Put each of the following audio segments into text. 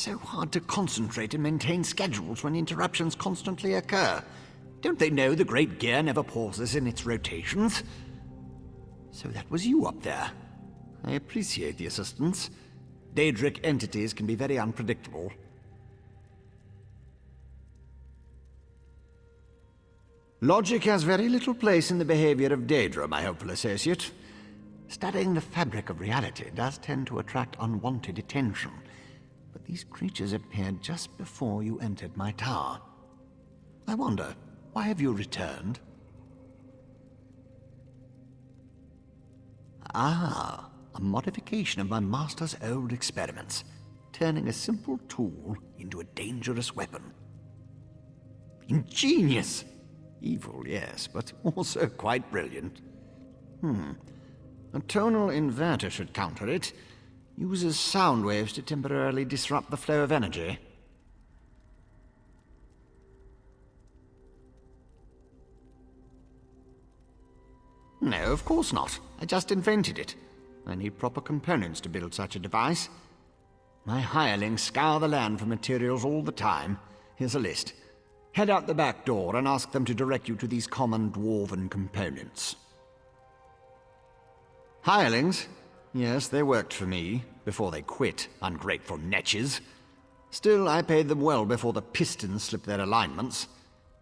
so hard to concentrate and maintain schedules when interruptions constantly occur. Don't they know the Great Gear never pauses in its rotations? So that was you up there. I appreciate the assistance. Daedric entities can be very unpredictable. Logic has very little place in the behavior of Daedra, my hopeful associate. Studying the fabric of reality does tend to attract unwanted attention, but these creatures appeared just before you entered my tower. I wonder, why have you returned? Ah, a modification of my master's old experiments, turning a simple tool into a dangerous weapon. Ingenious! Evil, yes, but also quite brilliant. A tonal inverter should counter it. Uses sound waves to temporarily disrupt the flow of energy. No, of course not. I just invented it. I need proper components to build such a device. My hirelings scour the land for materials all the time. Here's a list. Head out the back door and ask them to direct you to these common dwarven components. Hirelings? Yes, they worked for me, before they quit, ungrateful netches. Still, I paid them well before the pistons slipped their alignments.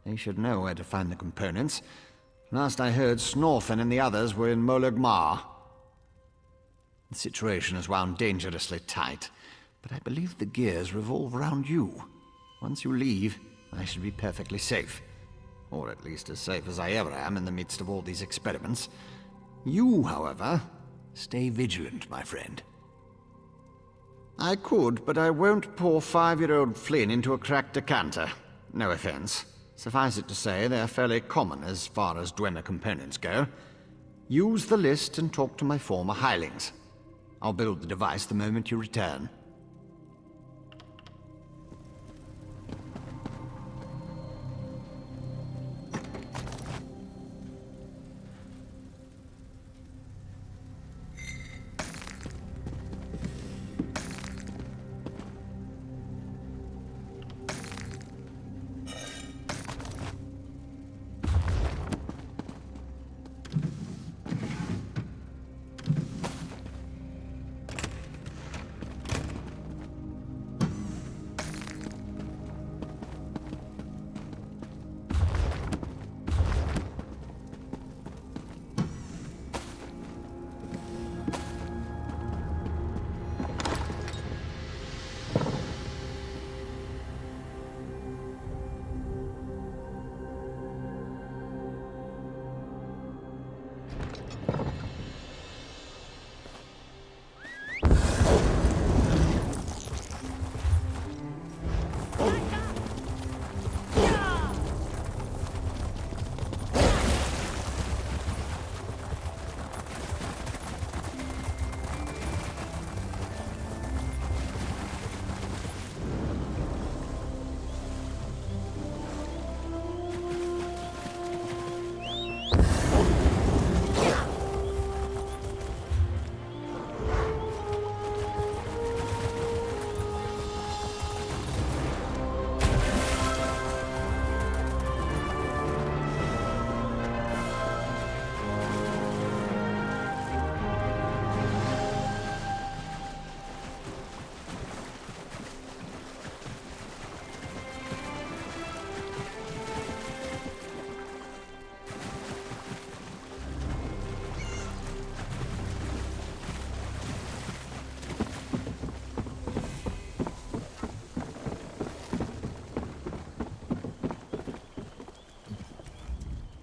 They should know where to find the components. Last I heard, Snorfen and the others were in Molagmar. The situation is wound dangerously tight, but I believe the gears revolve around you. Once you leave, I should be perfectly safe. Or at least as safe as I ever am in the midst of all these experiments. You, however, stay vigilant, my friend. I could, but I won't pour 5-year-old Flynn into a cracked decanter. No offense. Suffice it to say, they're fairly common as far as Dwemer components go. Use the list and talk to my former hirelings. I'll build the device the moment you return.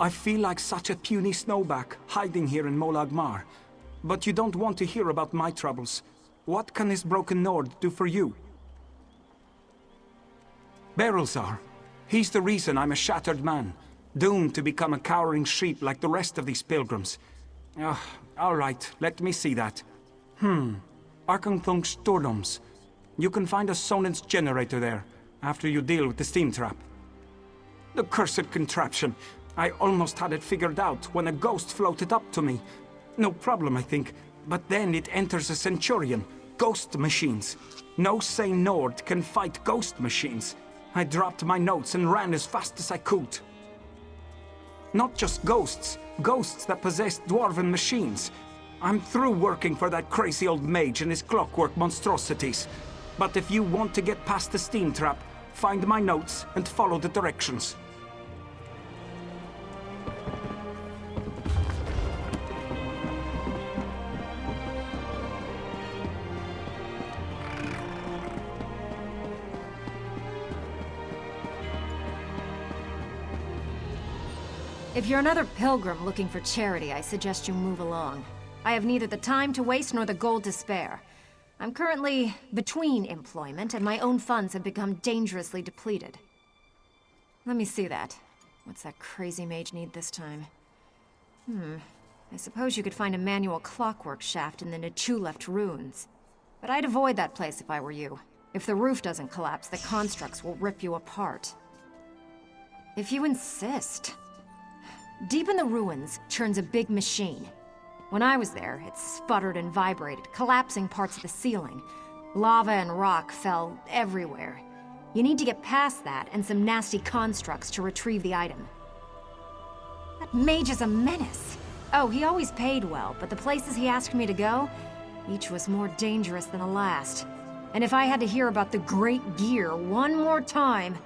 I feel like such a puny snowback, hiding here in Molagmar. But you don't want to hear about my troubles. What can this broken Nord do for you? Berylzar. He's the reason I'm a shattered man, doomed to become a cowering sheep like the rest of these pilgrims. All right, let me see that. Arkanthung Stordoms. You can find a Sonen's generator there, after you deal with the steam trap. The cursed contraption. I almost had it figured out when a ghost floated up to me. No problem, I think. But then it enters a Centurion. Ghost machines. No sane Nord can fight ghost machines. I dropped my notes and ran as fast as I could. Not just ghosts. Ghosts that possessed dwarven machines. I'm through working for that crazy old mage and his clockwork monstrosities. But if you want to get past the steam trap, find my notes and follow the directions. If you're another pilgrim looking for charity, I suggest you move along. I have neither the time to waste nor the gold to spare. I'm currently between employment, and my own funds have become dangerously depleted. Let me see that. What's that crazy mage need this time? I suppose you could find a manual clockwork shaft in the Nichuleft ruins. But I'd avoid that place if I were you. If the roof doesn't collapse, the constructs will rip you apart. If you insist. Deep in the ruins churns a big machine. When I was there, it sputtered and vibrated, collapsing parts of the ceiling. Lava and rock fell everywhere. You need to get past that and some nasty constructs to retrieve the item. That mage is a menace. Oh, he always paid well, but the places he asked me to go, each was more dangerous than the last. And if I had to hear about the Great Gear one more time...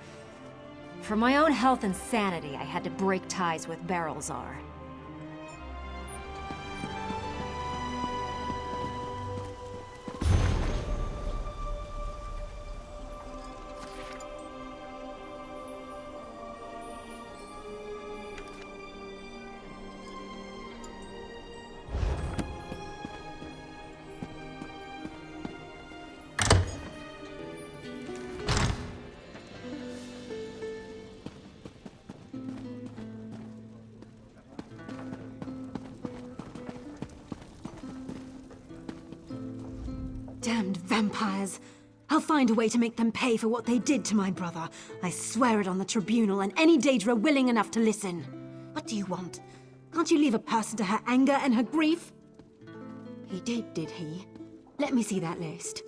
For my own health and sanity, I had to break ties with Barrelzar. Damned vampires. I'll find a way to make them pay for what they did to my brother. I swear it on the tribunal and any Daedra willing enough to listen. What do you want? Can't you leave a person to her anger and her grief? He did he? Let me see that list.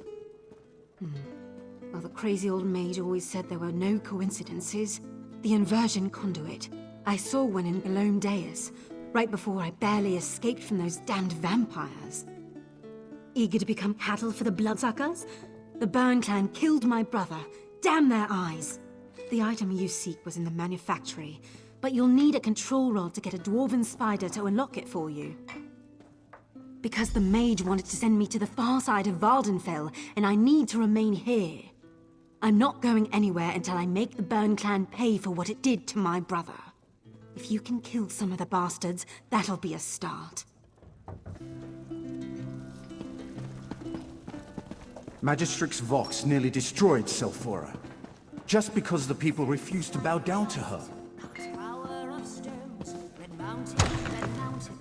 Well, the crazy old mage always said there were no coincidences. The inversion conduit. I saw one in Galome Deus, right before I barely escaped from those damned vampires. Eager to become cattle for the bloodsuckers? The Burn clan killed my brother. Damn their eyes! The item you seek was in the manufactory, but you'll need a control rod to get a dwarven spider to unlock it for you. Because the mage wanted to send me to the far side of Vvardenfell, and I need to remain here. I'm not going anywhere until I make the Burn clan pay for what it did to my brother. If you can kill some of the bastards, that'll be a start. Magistrix Vox nearly destroyed Selphora, just because the people refused to bow down to her. Tower of stones, red mountain, red mountain.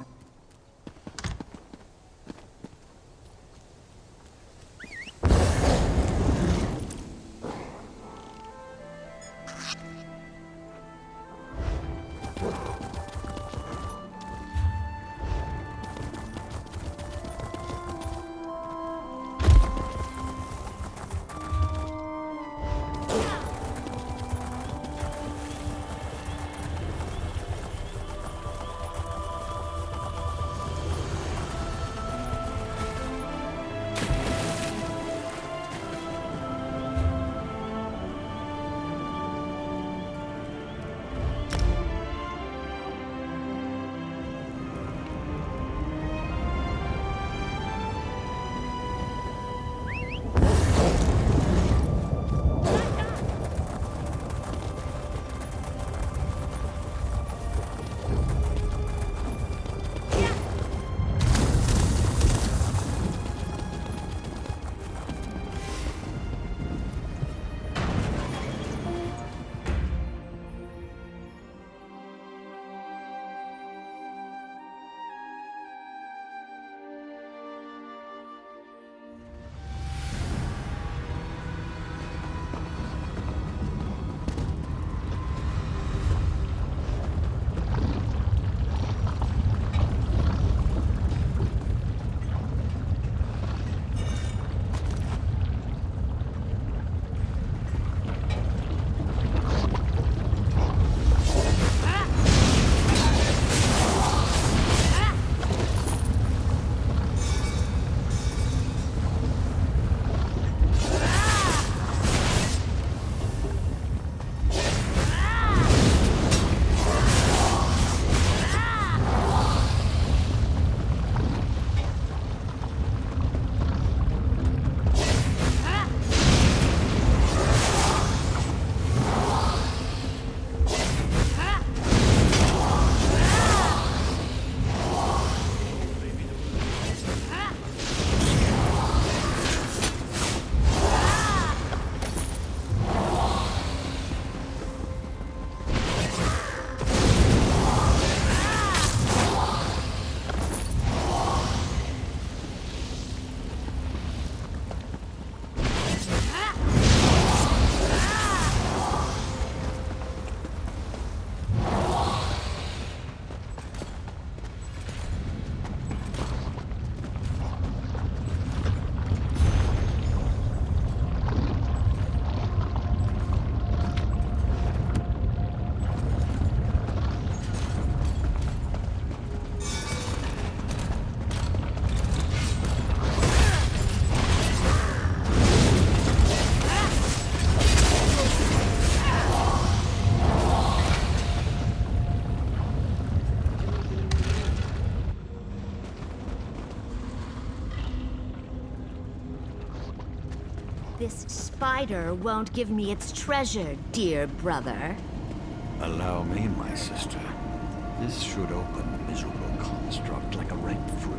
this spider won't give me its treasure, dear brother. Allow me, my sister. This should open the miserable construct like a ripe fruit.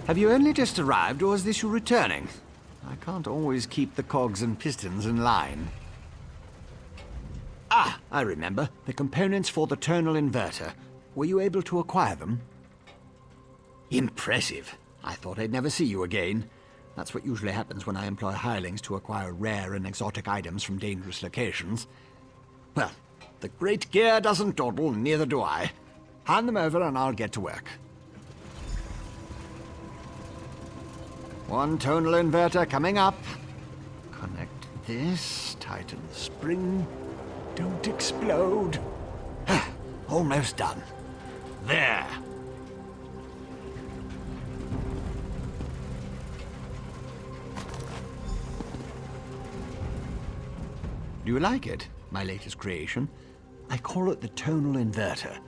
Have you only just arrived, or is this you returning? I can't always keep the cogs and pistons in line. Ah, I remember. The components for the tonal inverter. Were you able to acquire them? Impressive. I thought I'd never see you again. That's what usually happens when I employ hirelings to acquire rare and exotic items from dangerous locations. Well, the great gear doesn't dawdle, neither do I. Hand them over and I'll get to work. One tonal inverter coming up. Connect this, tighten the spring. Don't explode. Almost done. There. Do you like it, my latest creation? I call it the tonal inverter.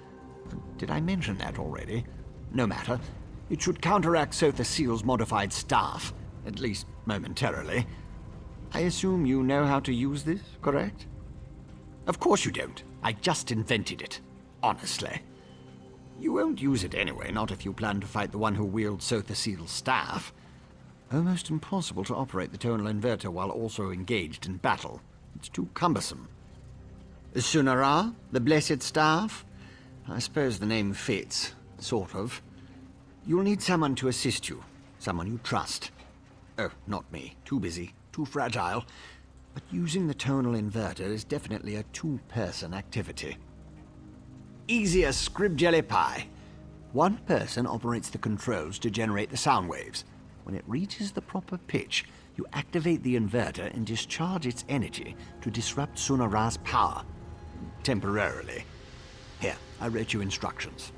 Did I mention that already? No matter. It should counteract Sotha Seal's modified staff, at least momentarily. I assume you know how to use this, correct? Of course you don't. I just invented it. Honestly. You won't use it anyway, not if you plan to fight the one who wields Sotha Seal's staff. Almost impossible to operate the tonal inverter while also engaged in battle. It's too cumbersome. Sunara, the Blessed Staff? I suppose the name fits, sort of. You'll need someone to assist you, someone you trust. Oh, not me. Too busy, too fragile. But using the tonal inverter is definitely a two-person activity. Easy as scrib jelly pie. One person operates the controls to generate the sound waves. When it reaches the proper pitch, you activate the inverter and discharge its energy to disrupt Sunara's power. Temporarily. Here, I wrote you instructions.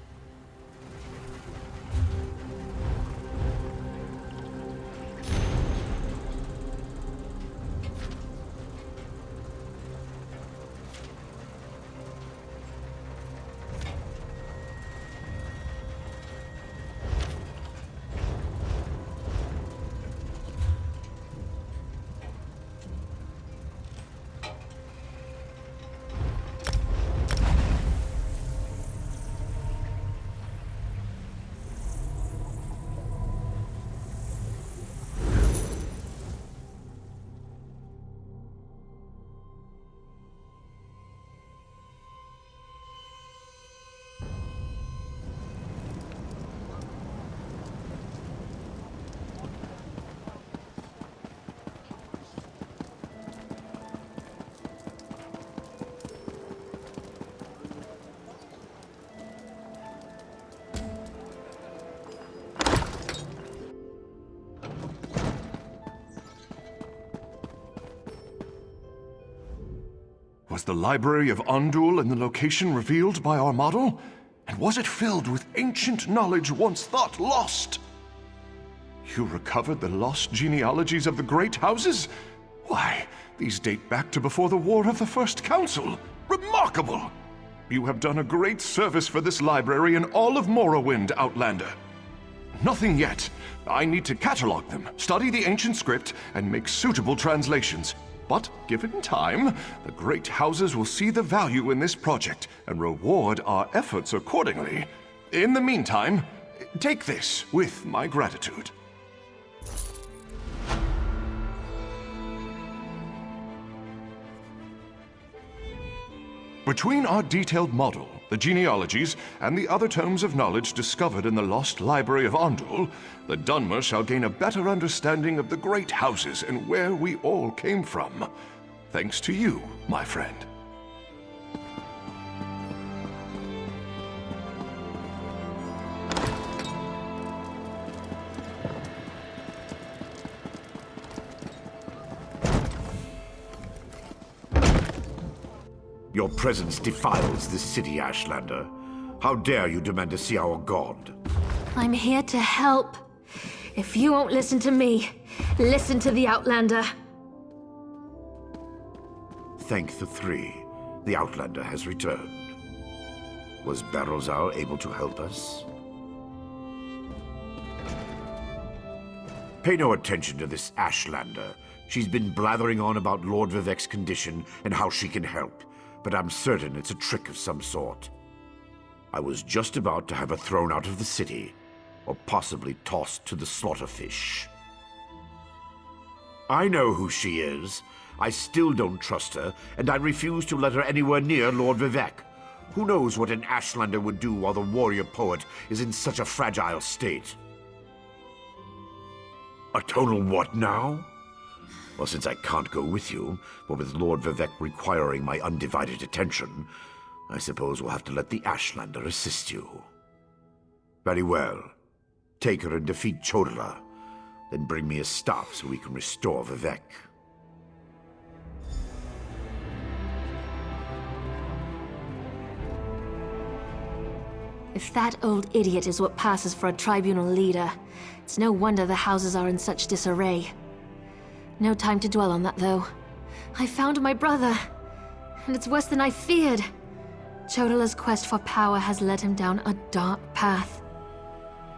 Was the Library of Undul in the location revealed by our model? And was it filled with ancient knowledge once thought lost? You recovered the lost genealogies of the great houses? Why, these date back to before the War of the First Council. Remarkable! You have done a great service for this library in all of Morrowind, Outlander. Nothing yet. I need to catalog them, study the ancient script, and make suitable translations. But, given time, the great houses will see the value in this project and reward our efforts accordingly. In the meantime, take this with my gratitude. Between our detailed model, the genealogies, and the other tomes of knowledge discovered in the lost library of Ondul, the Dunmer shall gain a better understanding of the great houses and where we all came from. Thanks to you, my friend. Your presence defiles this city, Ashlander. How dare you demand to see our god? I'm here to help. If you won't listen to me, listen to the Outlander. Thank the three. The Outlander has returned. Was Barrowzar able to help us? Pay no attention to this Ashlander. She's been blathering on about Lord Vivek's condition and how she can help, but I'm certain it's a trick of some sort. I was just about to have her thrown out of the city. or possibly tossed to the slaughterfish. I know who she is. I still don't trust her, and I refuse to let her anywhere near Lord Vivec. Who knows what an Ashlander would do while the warrior poet is in such a fragile state? A total what now? Well, since I can't go with you, but with Lord Vivec requiring my undivided attention, I suppose we'll have to let the Ashlander assist you. Very well. Take her and defeat Chodala. Then bring me a staff so we can restore Vivec. If that old idiot is what passes for a tribunal leader, it's no wonder the houses are in such disarray. No time to dwell on that, though. I found my brother, and it's worse than I feared. Chodala's quest for power has led him down a dark path.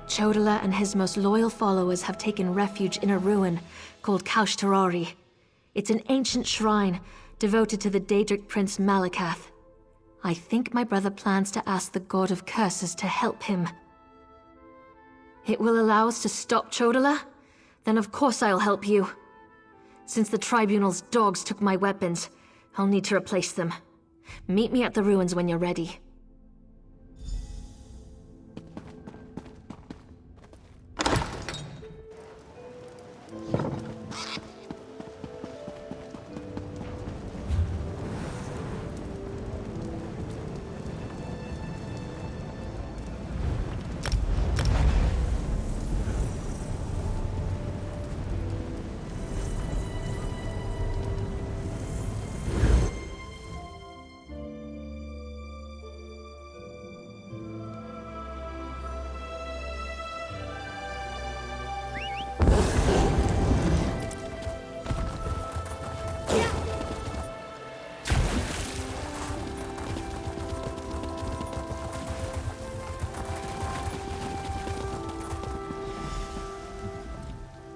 Chodala and his most loyal followers have taken refuge in a ruin called Kaushtarari. It's an ancient shrine devoted to the Daedric prince Malakath. I think my brother plans to ask the God of Curses to help him. It will allow us to stop Chodala? Then of course I'll help you. Since the Tribunal's dogs took my weapons, I'll need to replace them. Meet me at the ruins when you're ready.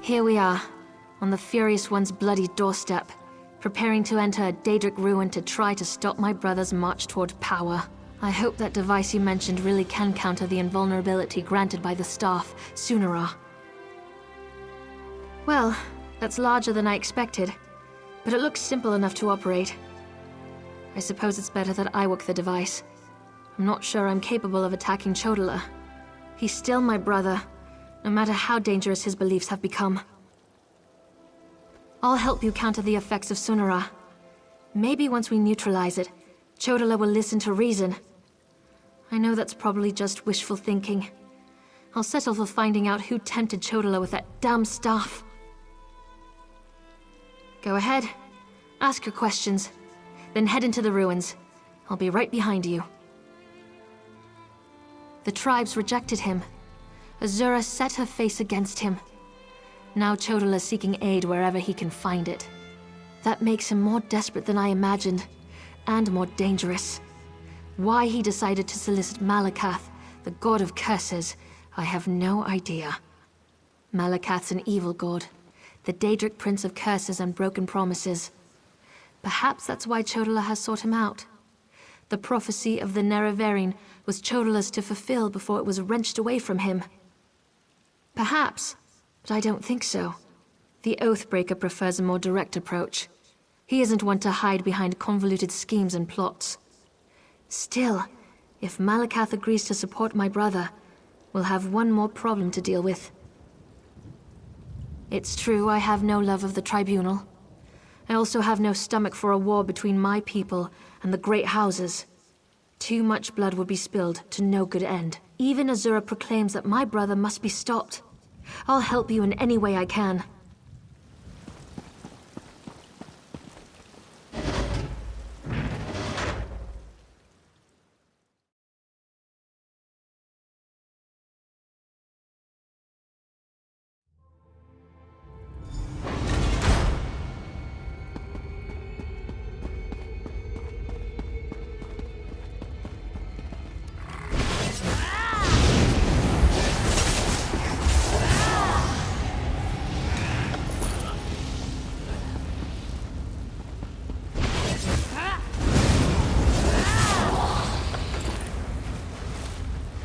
Here we are, on the Furious One's bloody doorstep, preparing to enter a Daedric ruin to try to stop my brother's march toward power. I hope that device you mentioned really can counter the invulnerability granted by the staff, Sunara. Well, that's larger than I expected, but it looks simple enough to operate. I suppose it's better that I work the device. I'm not sure I'm capable of attacking Chodala. He's still my brother, no matter how dangerous his beliefs have become. I'll help you counter the effects of Sunara. Maybe once we neutralize it, Chodala will listen to reason. I know that's probably just wishful thinking. I'll settle for finding out who tempted Chodala with that damn staff. Go ahead, ask your questions, then head into the ruins. I'll be right behind you. The tribes rejected him. Azura set her face against him. Now Chodala's seeking aid wherever he can find it. That makes him more desperate than I imagined, and more dangerous. Why he decided to solicit Malakath, the god of curses, I have no idea. Malakath's an evil god, the Daedric prince of curses and broken promises. Perhaps that's why Chodala has sought him out. The prophecy of the Nerevarine was Chodala's to fulfill before it was wrenched away from him. Perhaps, but I don't think so. The Oathbreaker prefers a more direct approach. He isn't one to hide behind convoluted schemes and plots. Still, if Malakath agrees to support my brother, we'll have one more problem to deal with. It's true I have no love of the Tribunal. I also have no stomach for a war between my people and the Great Houses. Too much blood would be spilled to no good end. Even Azura proclaims that my brother must be stopped. I'll help you in any way I can.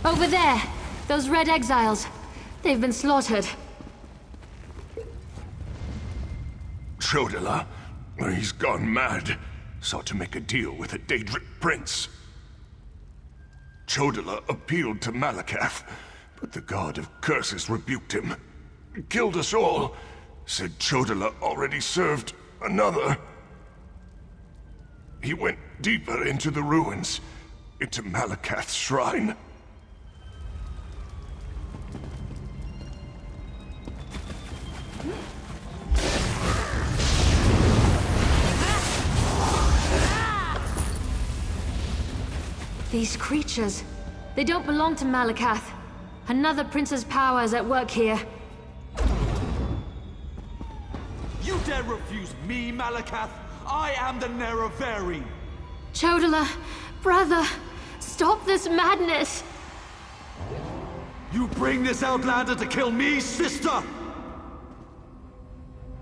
Over there! Those red exiles! They've been slaughtered. Chodala, he's gone mad. Sought to make a deal with a Daedric prince. Chodala appealed to Malakath, but the god of curses rebuked him. Killed us all. Said Chodala already served another. He went deeper into the ruins, into Malakath's shrine. These creatures, they don't belong to Malakath. Another prince's power is at work here. You dare refuse me, Malakath? I am the Nerevarine! Chodala, brother, stop this madness! You bring this outlander to kill me, sister?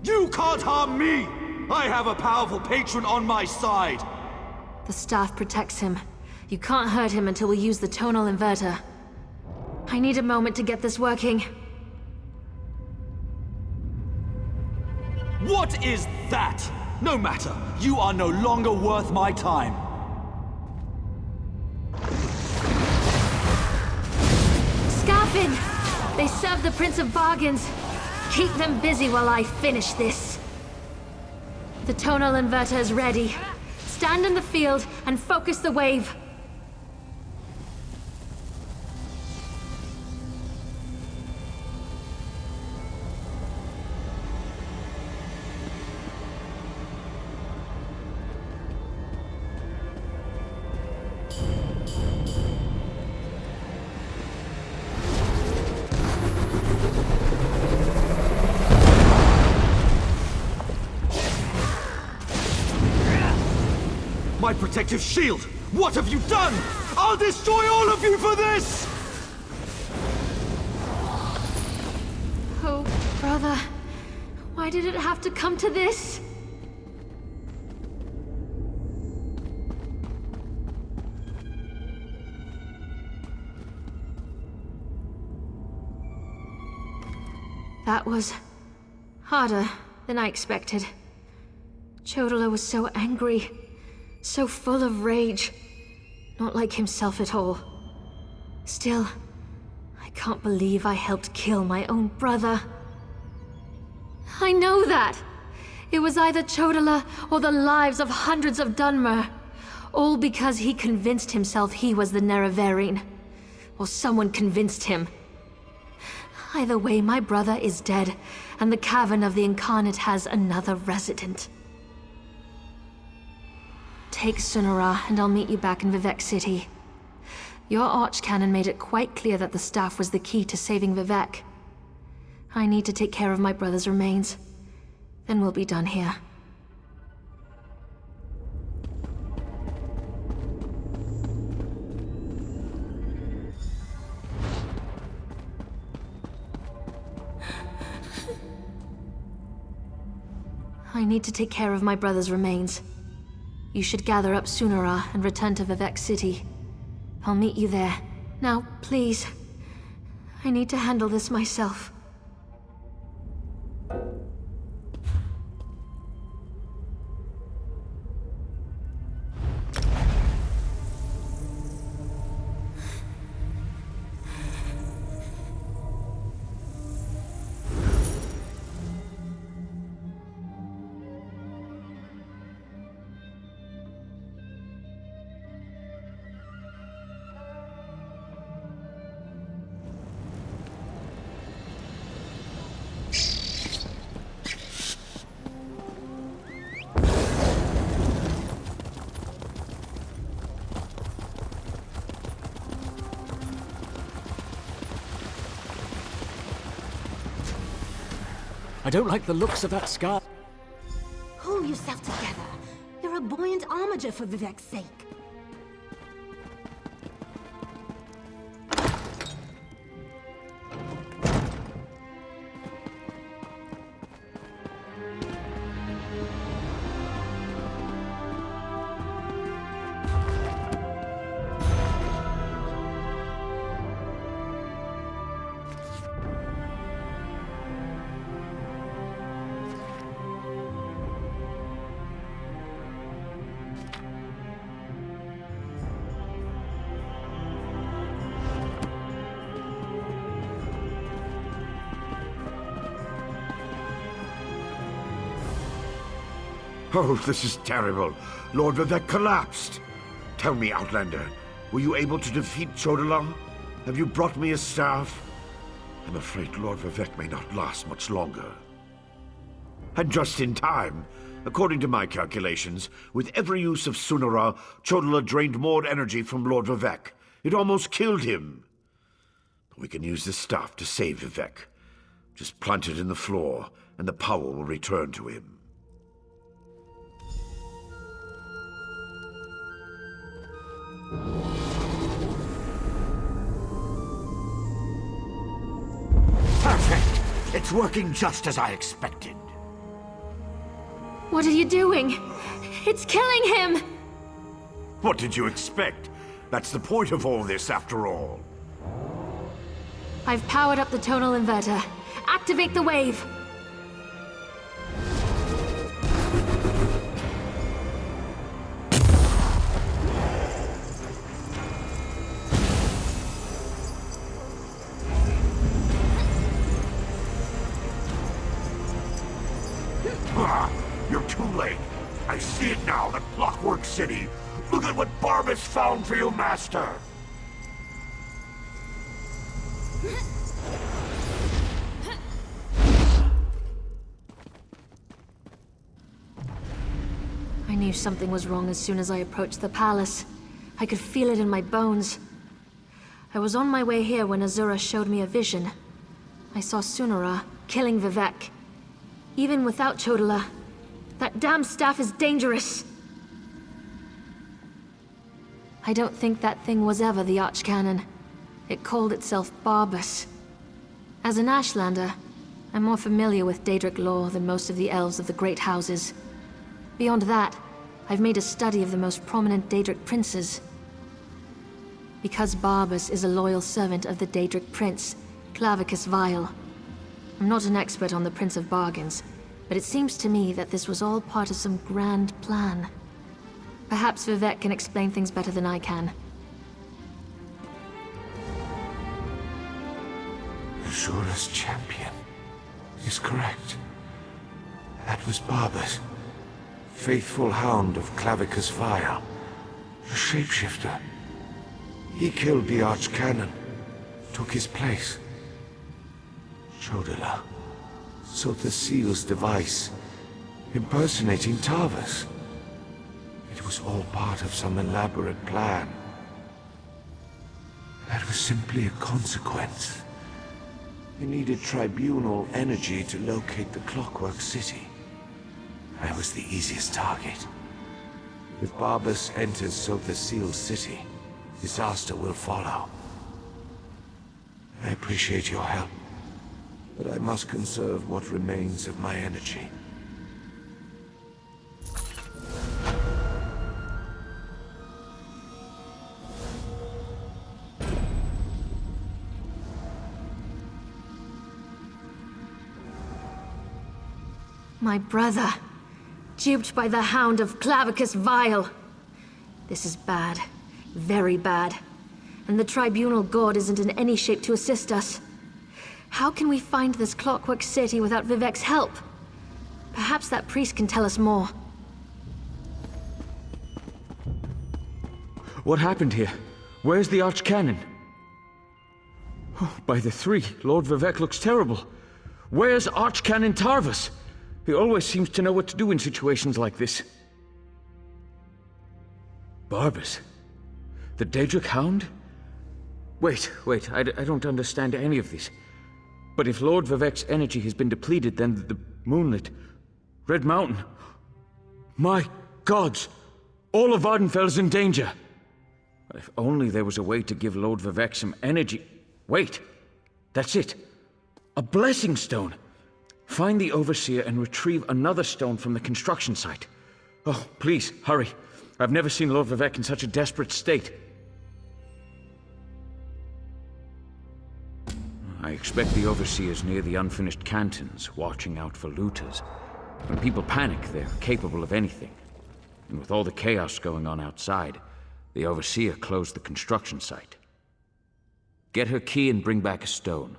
You can't harm me! I have a powerful patron on my side! The staff protects him. You can't hurt him until we use the tonal inverter. I need a moment to get this working. What is that? No matter. You are no longer worth my time. Scarfin! They serve the Prince of Bargains. Keep them busy while I finish this. The tonal inverter is ready. Stand in the field and focus the wave. My protective shield! What have you done? I'll destroy all of you for this! Oh, brother. Why did it have to come to this? That was harder than I expected. Chodala was so angry. So full of rage. Not like himself at all. Still, I can't believe I helped kill my own brother. I know that! It was either Chodala or the lives of hundreds of Dunmer. All because he convinced himself he was the Nerevarine. Or someone convinced him. Either way, my brother is dead, and the Cavern of the Incarnate has another resident. Take Sunara, and I'll meet you back in Vivec City. Your Archcanon made it quite clear that the staff was the key to saving Vivec. I need to take care of my brother's remains. Then we'll be done here. I need to take care of my brother's remains. You should gather up Sunara and return to Vivec City. I'll meet you there. Now, please. I need to handle this myself. I don't like the looks of that scar. Pull yourself together. You're a buoyant armature for Vivec's sake. Oh, this is terrible. Lord Vivek collapsed. Tell me, Outlander, were you able to defeat Chodola? Have you brought me a staff? I'm afraid Lord Vivek may not last much longer. And just in time. According to my calculations, with every use of Sunara, Chodola drained more energy from Lord Vivek. It almost killed him. We can use this staff to save Vivek. Just plant it in the floor, and the power will return to him. Perfect! It's working just as I expected. What are you doing? It's killing him! What did you expect? That's the point of all this, after all. I've powered up the tonal inverter. Activate the wave! You're too late. I see it now, the Clockwork City. Look at what Barbas found for you, Master. I knew something was wrong as soon as I approached the palace. I could feel it in my bones. I was on my way here when Azura showed me a vision. I saw Sunara killing Vivek. Even without Chodola, that damn staff is dangerous. I don't think that thing was ever the Archcanon. It called itself Barbas. As an Ashlander, I'm more familiar with Daedric lore than most of the elves of the Great Houses. Beyond that, I've made a study of the most prominent Daedric princes. Because Barbas is a loyal servant of the Daedric prince, Clavicus Vile. I'm not an expert on the Prince of Bargains, but it seems to me that this was all part of some grand plan. Perhaps Vivek can explain things better than I can. Azura's champion is correct. That was Barbas, faithful hound of Clavicus Vile, a shapeshifter. He killed the Archcanon, took his place. Chodola sought the seal's device, impersonating Tarvas. It was all part of some elaborate plan. That was simply a consequence. He needed tribunal energy to locate the Clockwork City. I was the easiest target. If Barbas enters Sotha Seal's city, disaster will follow. I appreciate your help, but I must conserve what remains of my energy. My brother, duped by the hound of Clavicus Vile. This is bad, very bad. And the Tribunal God isn't in any shape to assist us. How can we find this Clockwork City without Vivek's help? Perhaps that priest can tell us more. What happened here? Where's the Archcanon? Oh, by the three, Lord Vivek looks terrible. Where's Archcanon Tarvas? He always seems to know what to do in situations like this. Barbas? The Daedric Hound? Wait, I don't understand any of this. But if Lord Vivek's energy has been depleted, then the moonlit Red Mountain... My gods! All of Vvardenfell is in danger! If only there was a way to give Lord Vivek some energy... Wait! That's it! A blessing stone! Find the Overseer and retrieve another stone from the construction site. Oh, please, hurry. I've never seen Lord Vivek in such a desperate state. I expect the Overseer's near the unfinished cantons, watching out for looters. When people panic, they're capable of anything. And with all the chaos going on outside, the Overseer closed the construction site. Get her key and bring back a stone.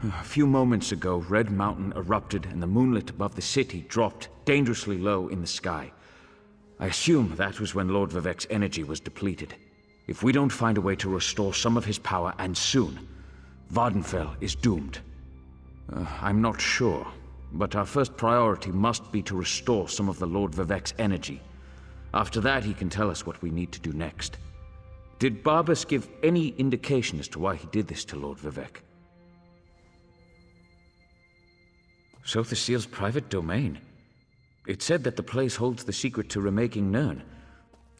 A few moments ago, Red Mountain erupted and the moonlit above the city dropped dangerously low in the sky. I assume that was when Lord Vivek's energy was depleted. If we don't find a way to restore some of his power, and soon, Vvardenfell is doomed. I'm not sure, but our first priority must be to restore some of the Lord Vivek's energy. After that, he can tell us what we need to do next. Did Barbas give any indication as to why he did this to Lord Vivek? Sotha Seal's private domain. It said that the place holds the secret to remaking Nirn.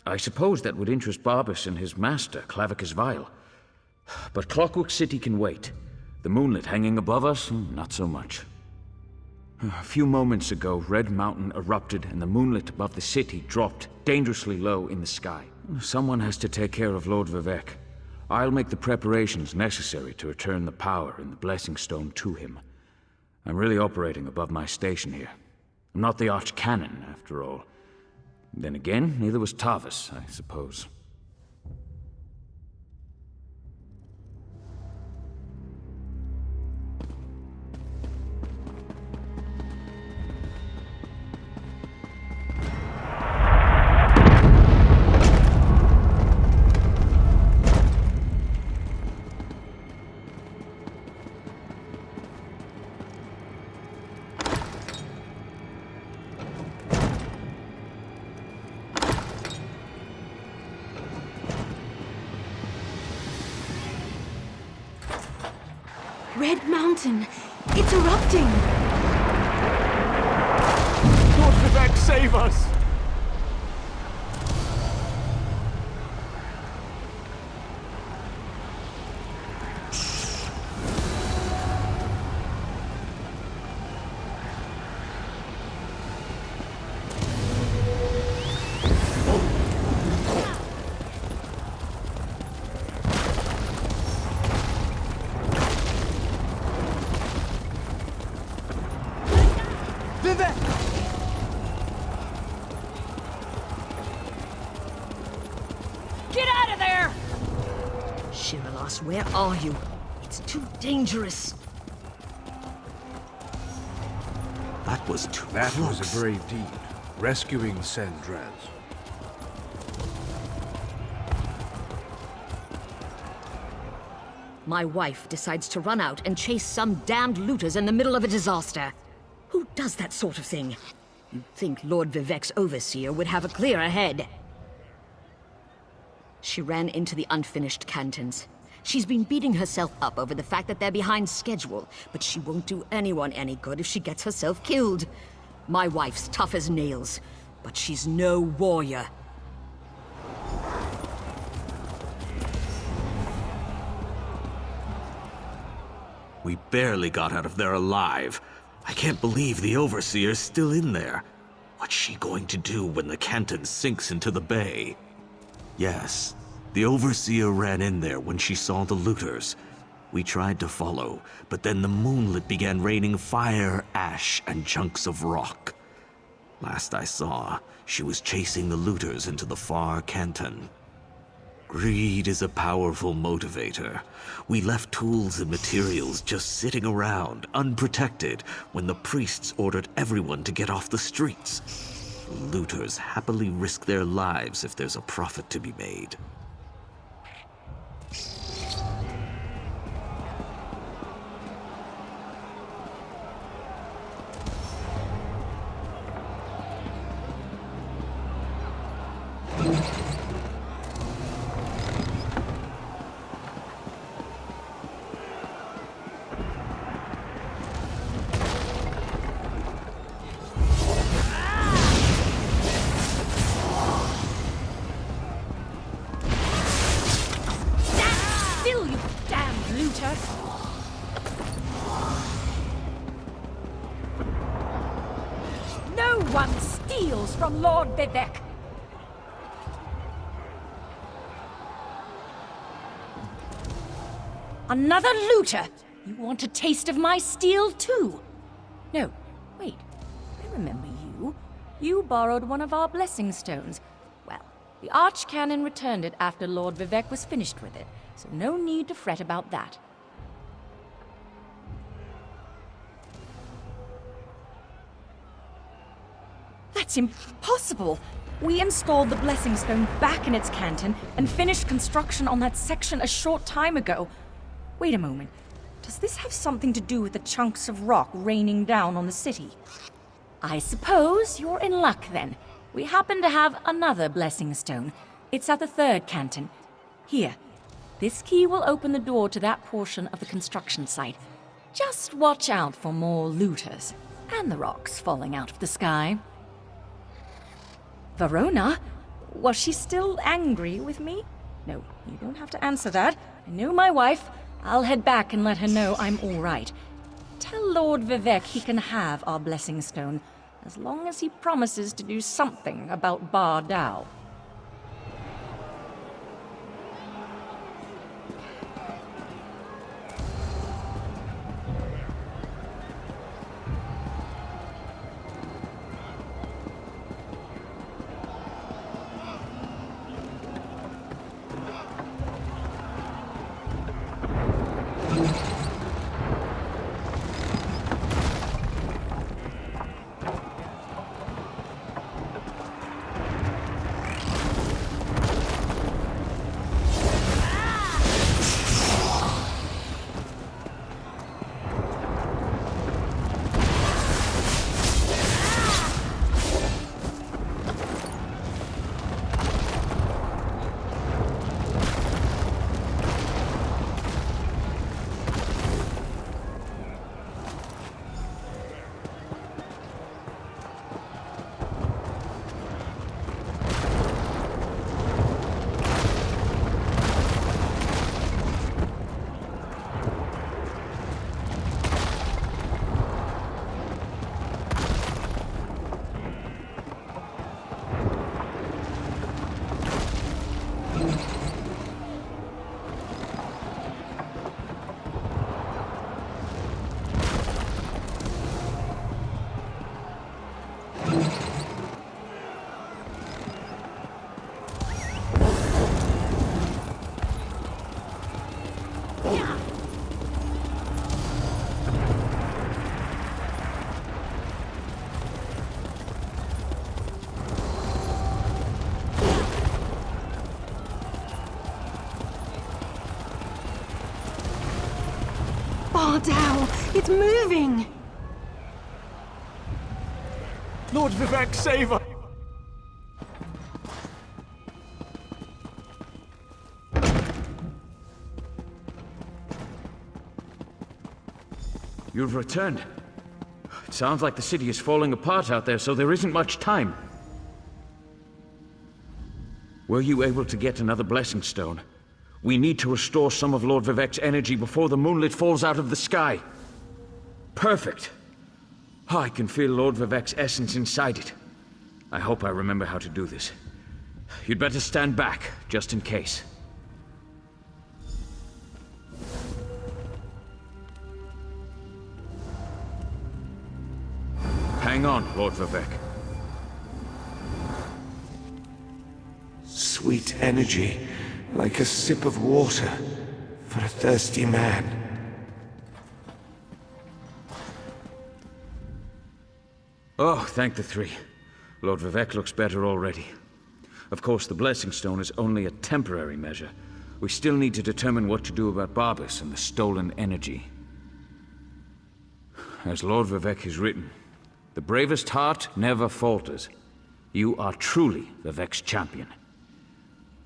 I suppose that would interest Barbas and his master, Clavicus Vile. But Clockwork City can wait. The moonlit hanging above us, not so much. A few moments ago, Red Mountain erupted and the moonlit above the city dropped dangerously low in the sky. Someone has to take care of Lord Vivek. I'll make the preparations necessary to return the power in the Blessing Stone to him. I'm really operating above my station here. I'm not the Archcanon, after all. Then again, neither was Tavis, I suppose. Red Mountain! It's erupting! Lord Vivek, save us! Where are you? It's too dangerous. That was too close. That was a brave deed. Rescuing Sandraz. My wife decides to run out and chase some damned looters in the middle of a disaster. Who does that sort of thing? You'd think Lord Vivek's overseer would have a clearer head. She ran into the unfinished cantons. She's been beating herself up over the fact that they're behind schedule, but she won't do anyone any good if she gets herself killed. My wife's tough as nails, but she's no warrior. We barely got out of there alive. I can't believe the Overseer's still in there. What's she going to do when the Canton sinks into the bay? Yes, the Overseer ran in there when she saw the looters. We tried to follow, but then the moonlit began raining fire, ash, and chunks of rock. Last I saw, she was chasing the looters into the far Canton. Greed is a powerful motivator. We left tools and materials just sitting around, unprotected, when the priests ordered everyone to get off the streets. Looters happily risk their lives if there's a profit to be made. No one steals from Lord Vivek. Another looter! You want a taste of my steel, too? No, wait. I remember you. You borrowed one of our blessing stones. Well, the Archcanon returned it after Lord Vivek was finished with it, so no need to fret about that. That's impossible! We installed the Blessing Stone back in its canton and finished construction on that section a short time ago. Wait a moment. Does this have something to do with the chunks of rock raining down on the city? I suppose you're in luck then. We happen to have another Blessing Stone. It's at the third canton. Here. This key will open the door to that portion of the construction site. Just watch out for more looters and the rocks falling out of the sky. Verona? Was she still angry with me? No, you don't have to answer that. I know my wife. I'll head back and let her know I'm all right. Tell Lord Vivec he can have our Blessing Stone, as long as he promises to do something about Bar Dao. Bar Dao! It's moving! Lord Vivec, save us! You've returned. It sounds like the city is falling apart out there, so there isn't much time. Were you able to get another Blessing Stone? We need to restore some of Lord Vivec's energy before the moonlit falls out of the sky. Perfect. I can feel Lord Vivec's essence inside it. I hope I remember how to do this. You'd better stand back, just in case. Hang on, Lord Vivec. Sweet energy, like a sip of water for a thirsty man. Oh, thank the three. Lord Vivec looks better already. Of course, the Blessing Stone is only a temporary measure. We still need to determine what to do about Barbas and the stolen energy. As Lord Vivec has written, the bravest heart never falters. You are truly Vivec's champion.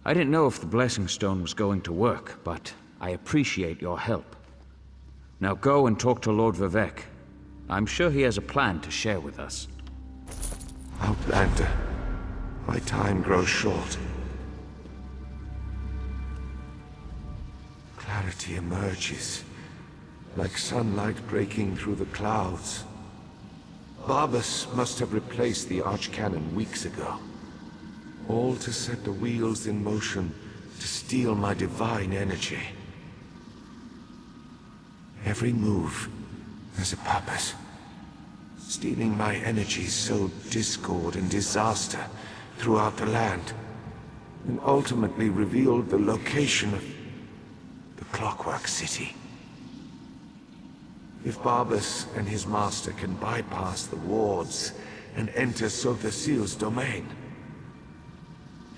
I didn't know if the Blessing Stone was going to work, but I appreciate your help. Now go and talk to Lord Vivec. I'm sure he has a plan to share with us. Outlander, my time grows short. Clarity emerges, like sunlight breaking through the clouds. Barbas must have replaced the Archcanon weeks ago. All to set the wheels in motion to steal my divine energy. Every move has a purpose. Stealing my energy sowed discord and disaster throughout the land, and ultimately revealed the location of the Clockwork City. If Barbas and his master can bypass the wards and enter Sotha Seal's domain.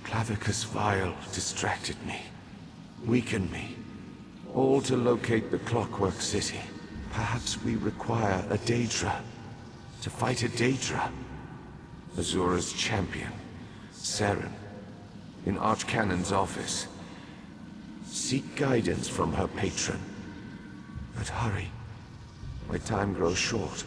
Clavicus Vile distracted me, weakened me, all to locate the Clockwork City. Perhaps we require a Daedra. To fight a Daedra. Azura's champion, Saren, in Archcannon's office. Seek guidance from her patron. But hurry. My time grows short.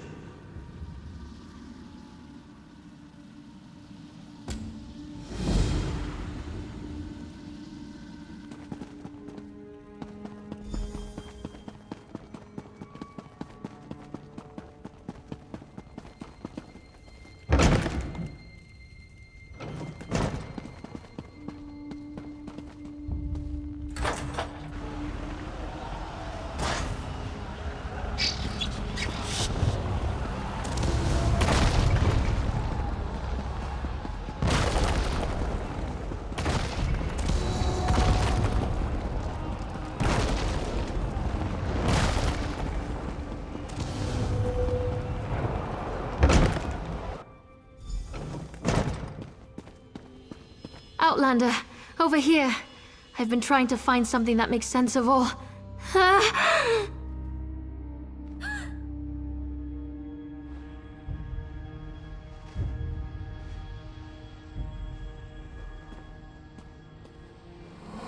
Outlander, over here. I've been trying to find something that makes sense of all.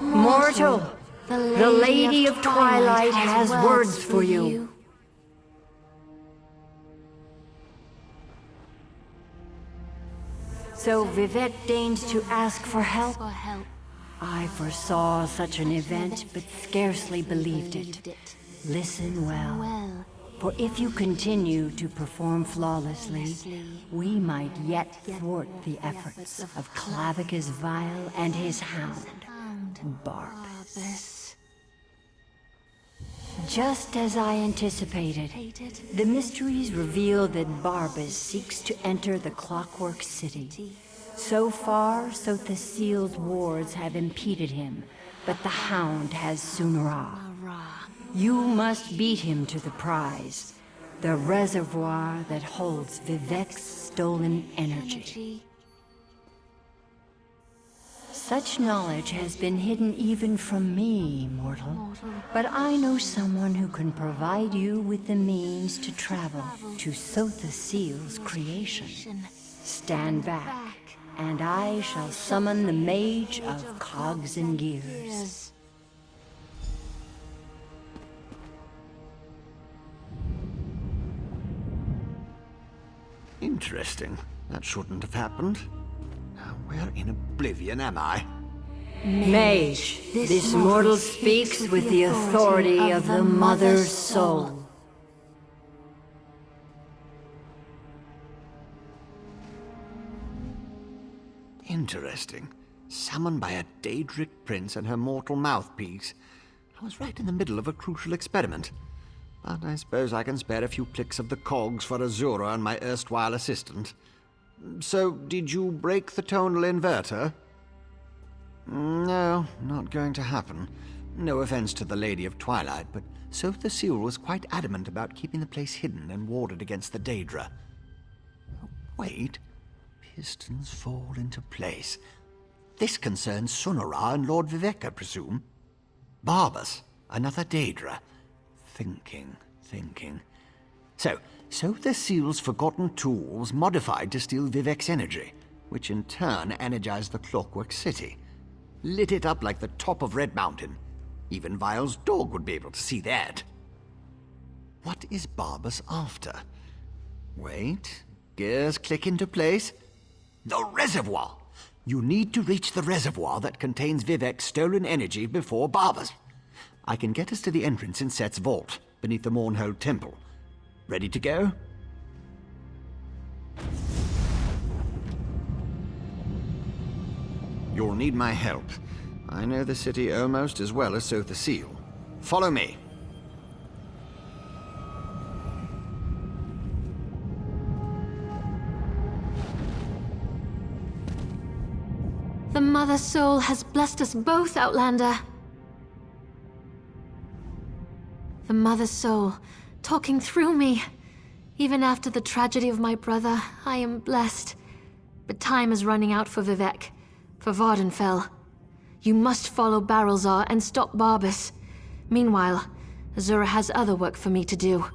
Mortal, the Lady of Twilight has words for you. So Vivek deigns to ask for help? I foresaw such an event, but scarcely believed it. Listen well, for if you continue to perform flawlessly, we might yet thwart the efforts of Clavicus Vile and his hound, Barbas. Just as I anticipated, the mysteries reveal that Barbas seeks to enter the Clockwork City. So far, Sotha Seal's wards have impeded him, but the Hound has Sunra. You must beat him to the prize, the reservoir that holds Vivek's stolen energy. Such knowledge has been hidden even from me, mortal. But I know someone who can provide you with the means to travel to Sotha Seal's creation. Stand back, and I shall summon the Mage of Cogs and Gears. Interesting. That shouldn't have happened. Now, where in oblivion am I? Mage, this mortal speaks with the authority of the Mother's soul. Interesting. Summoned by a Daedric prince and her mortal mouthpiece. I was right in the middle of a crucial experiment. But I suppose I can spare a few clicks of the cogs for Azura and my erstwhile assistant. So, did you break the tonal inverter? No, not going to happen. No offense to the Lady of Twilight, but Sotha Seal was quite adamant about keeping the place hidden and warded against the Daedra. Wait. Pistons fall into place. This concerns Sunara and Lord Vivek, I presume. Barbas, another Daedra. Thinking. So the Seal's forgotten tools modified to steal Vivek's energy, which in turn energized the Clockwork City. Lit it up like the top of Red Mountain. Even Vile's dog would be able to see that. What is Barbas after? Wait, gears click into place. The reservoir! You need to reach the reservoir that contains Vivek's stolen energy before Barbas. I can get us to the entrance in Set's vault, beneath the Mournhold Temple. Ready to go? You'll need my help. I know the city almost as well as Sotha Seal. Follow me. The Mother Soul has blessed us both, Outlander. The Mother Soul, talking through me. Even after the tragedy of my brother, I am blessed. But time is running out for Vivek, for Vvardenfell. You must follow Barrelzar and stop Barbas. Meanwhile, Azura has other work for me to do.